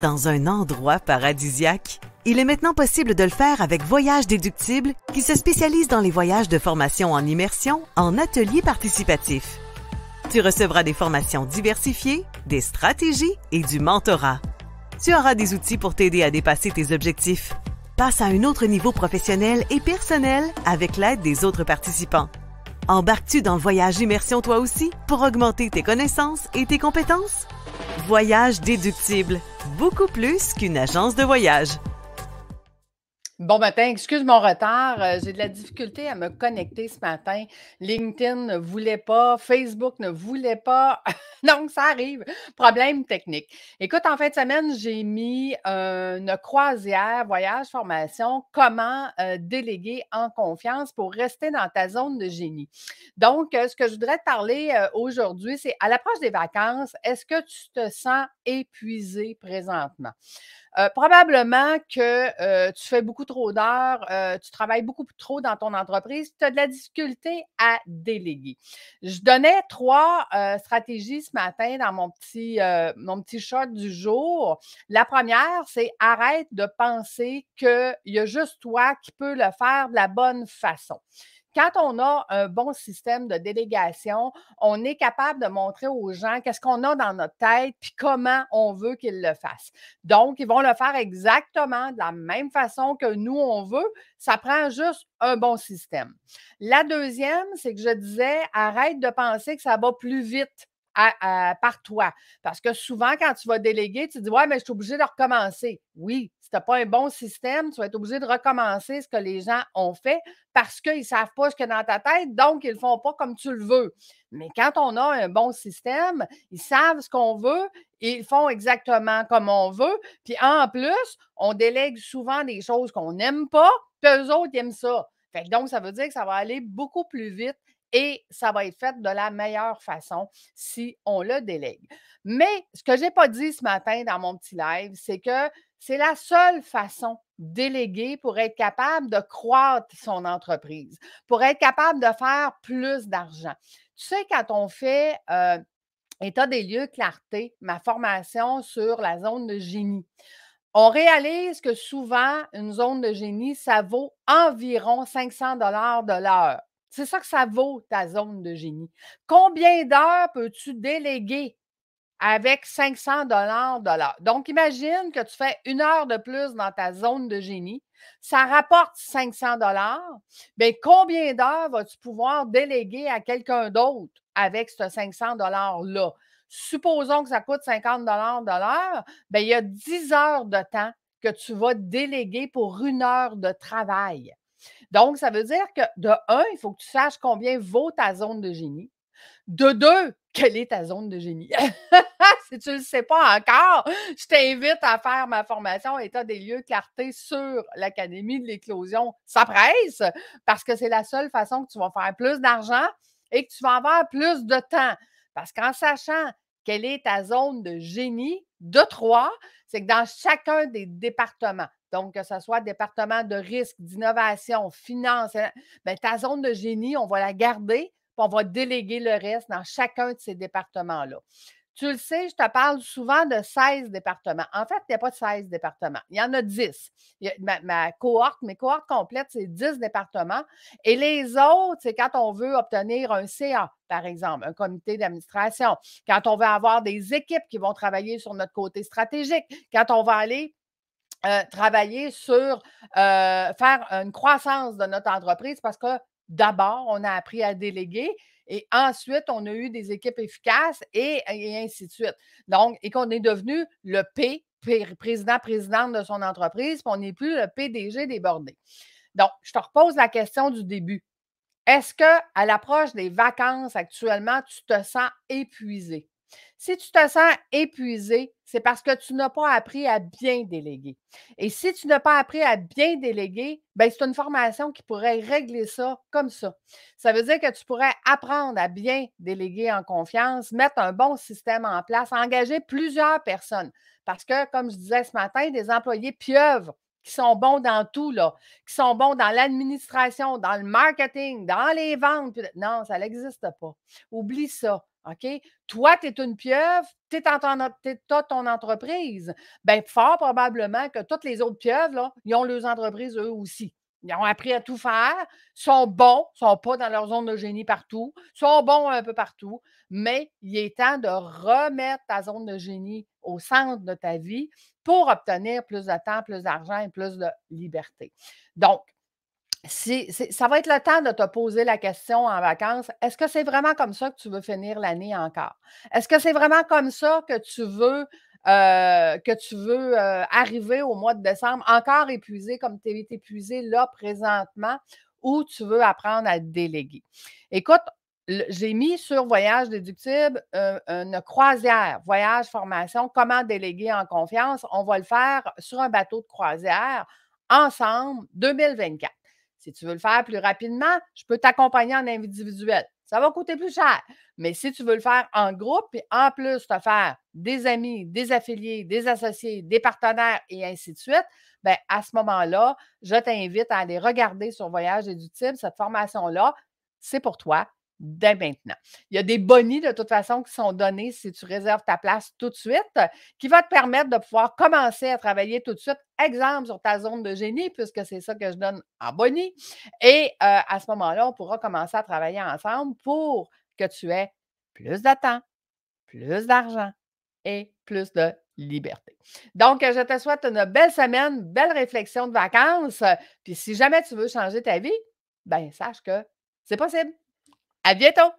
dans un endroit paradisiaque. Il est maintenant possible de le faire avec Voyage Déductible, qui se spécialise dans les voyages de formation en immersion en ateliers participatifs. Tu recevras des formations diversifiées, des stratégies et du mentorat. Tu auras des outils pour t'aider à dépasser tes objectifs. Passe à un autre niveau professionnel et personnel avec l'aide des autres participants. Embarques-tu dans le voyage immersion toi aussi pour augmenter tes connaissances et tes compétences? Voyage Déductible, beaucoup plus qu'une agence de voyage. Bon matin, excuse mon retard. J'ai de la difficulté à me connecter ce matin. LinkedIn ne voulait pas, Facebook ne voulait pas. Donc, ça arrive. Problème technique. Écoute, en fin de semaine, j'ai mis une croisière, voyage, formation, comment déléguer en confiance pour rester dans ta zone de génie. Donc, ce que je voudrais te parler aujourd'hui, c'est à l'approche des vacances, est-ce que tu te sens épuisé présentement? Probablement que tu fais beaucoup trop d'heures, tu travailles beaucoup trop dans ton entreprise, tu as de la difficulté à déléguer. Je donnais 3 stratégies ce matin dans mon petit short du jour. La première, c'est arrête de penser qu'il y a juste toi qui peux le faire de la bonne façon. Quand on a un bon système de délégation, on est capable de montrer aux gens qu'est-ce qu'on a dans notre tête puis comment on veut qu'ils le fassent. Donc, ils vont le faire exactement de la même façon que nous, on veut. Ça prend juste un bon système. La deuxième, c'est que je disais, arrête de penser que ça va plus vite par toi. Parce que souvent, quand tu vas déléguer, tu dis, ouais, mais je suis obligé de recommencer. Oui, si tu n'as pas un bon système, tu vas être obligé de recommencer ce que les gens ont fait parce qu'ils ne savent pas ce qu'il y a dans ta tête, donc ils ne le font pas comme tu le veux. Mais quand on a un bon système, ils savent ce qu'on veut, et ils font exactement comme on veut. Puis en plus, on délègue souvent des choses qu'on n'aime pas, puis eux autres ils aiment ça. Fait que donc, ça veut dire que ça va aller beaucoup plus vite et ça va être fait de la meilleure façon si on le délègue. Mais ce que je n'ai pas dit ce matin dans mon petit live, c'est que c'est la seule façon déléguer pour être capable de croître son entreprise, pour être capable de faire plus d'argent. Tu sais, quand on fait État des lieux, clarté, ma formation sur la zone de génie, on réalise que souvent, une zone de génie, ça vaut environ 500 de l'heure. C'est ça que ça vaut, ta zone de génie. Combien d'heures peux-tu déléguer avec 500 de l'heure? Donc, imagine que tu fais 1 heure de plus dans ta zone de génie. Ça rapporte 500 Bien, combien d'heures vas-tu pouvoir déléguer à quelqu'un d'autre avec ce 500 $-là? Supposons que ça coûte 50 de l'heure. Bien, il y a 10 heures de temps que tu vas déléguer pour 1 heure de travail. Donc, ça veut dire que de un, il faut que tu saches combien vaut ta zone de génie. De deux, quelle est ta zone de génie? Si tu ne le sais pas encore, je t'invite à faire ma formation État des lieux clarté sur l'Académie de l'éclosion. Ça presse parce que c'est la seule façon que tu vas faire plus d'argent et que tu vas avoir plus de temps. Parce qu'en sachant quelle est ta zone de génie, de 3, c'est que dans chacun des départements, donc que ce soit département de risque, d'innovation, finance, bien, ta zone de génie, on va la garder, puis on va déléguer le reste dans chacun de ces départements-là. Tu le sais, je te parle souvent de 16 départements. En fait, il n'y a pas de 16 départements. Il y en a 10. Mes cohortes complètes, c'est 10 départements. Et les autres, c'est quand on veut obtenir un CA, par exemple, un comité d'administration, quand on veut avoir des équipes qui vont travailler sur notre côté stratégique, quand on va aller travailler sur faire une croissance de notre entreprise parce que d'abord, on a appris à déléguer et ensuite, on a eu des équipes efficaces et ainsi de suite. Donc, et qu'on est devenu le présidente de son entreprise, puis on n'est plus le PDG débordé. Donc, je te repose la question du début. Est-ce qu'à l'approche des vacances actuellement, tu te sens épuisé? Si tu te sens épuisé, c'est parce que tu n'as pas appris à bien déléguer. Et si tu n'as pas appris à bien déléguer, bien, c'est une formation qui pourrait régler ça comme ça. Ça veut dire que tu pourrais apprendre à bien déléguer en confiance, mettre un bon système en place, engager plusieurs personnes. Parce que, comme je disais ce matin, des employés pieuvres qui sont bons dans tout, là, qui sont bons dans l'administration, dans le marketing, dans les ventes. Non, ça n'existe pas. Oublie ça. OK? Toi, tu es une pieuvre, tu as ton entreprise. Bien, fort probablement que toutes les autres pieuvres, là, ils ont leurs entreprises eux aussi. Ils ont appris à tout faire, sont bons, sont pas dans leur zone de génie partout, sont bons un peu partout, mais il est temps de remettre ta zone de génie au centre de ta vie pour obtenir plus de temps, plus d'argent et plus de liberté. Donc, ça va être le temps de te poser la question en vacances, est-ce que c'est vraiment comme ça que tu veux finir l'année encore? Est-ce que c'est vraiment comme ça que tu veux arriver au mois de décembre encore épuisé comme tu es épuisé là présentement ou tu veux apprendre à déléguer? Écoute, j'ai mis sur Voyage déductible une croisière, voyage, formation, comment déléguer en confiance. On va le faire sur un bateau de croisière ensemble 2024. Si tu veux le faire plus rapidement, je peux t'accompagner en individuel. Ça va coûter plus cher. Mais si tu veux le faire en groupe et en plus te faire des amis, des affiliés, des associés, des partenaires et ainsi de suite, bien, à ce moment-là, je t'invite à aller regarder sur Voyage déductible. Cette formation-là, c'est pour toi dès maintenant. Il y a des bonnies de toute façon qui sont donnés si tu réserves ta place tout de suite, qui va te permettre de pouvoir commencer à travailler tout de suite, exemple sur ta zone de génie, puisque c'est ça que je donne en bonnie. Et à ce moment-là, on pourra commencer à travailler ensemble pour que tu aies plus de temps, plus d'argent et plus de liberté. Donc, je te souhaite une belle semaine, belle réflexion de vacances. Puis si jamais tu veux changer ta vie, ben sache que c'est possible. À bientôt!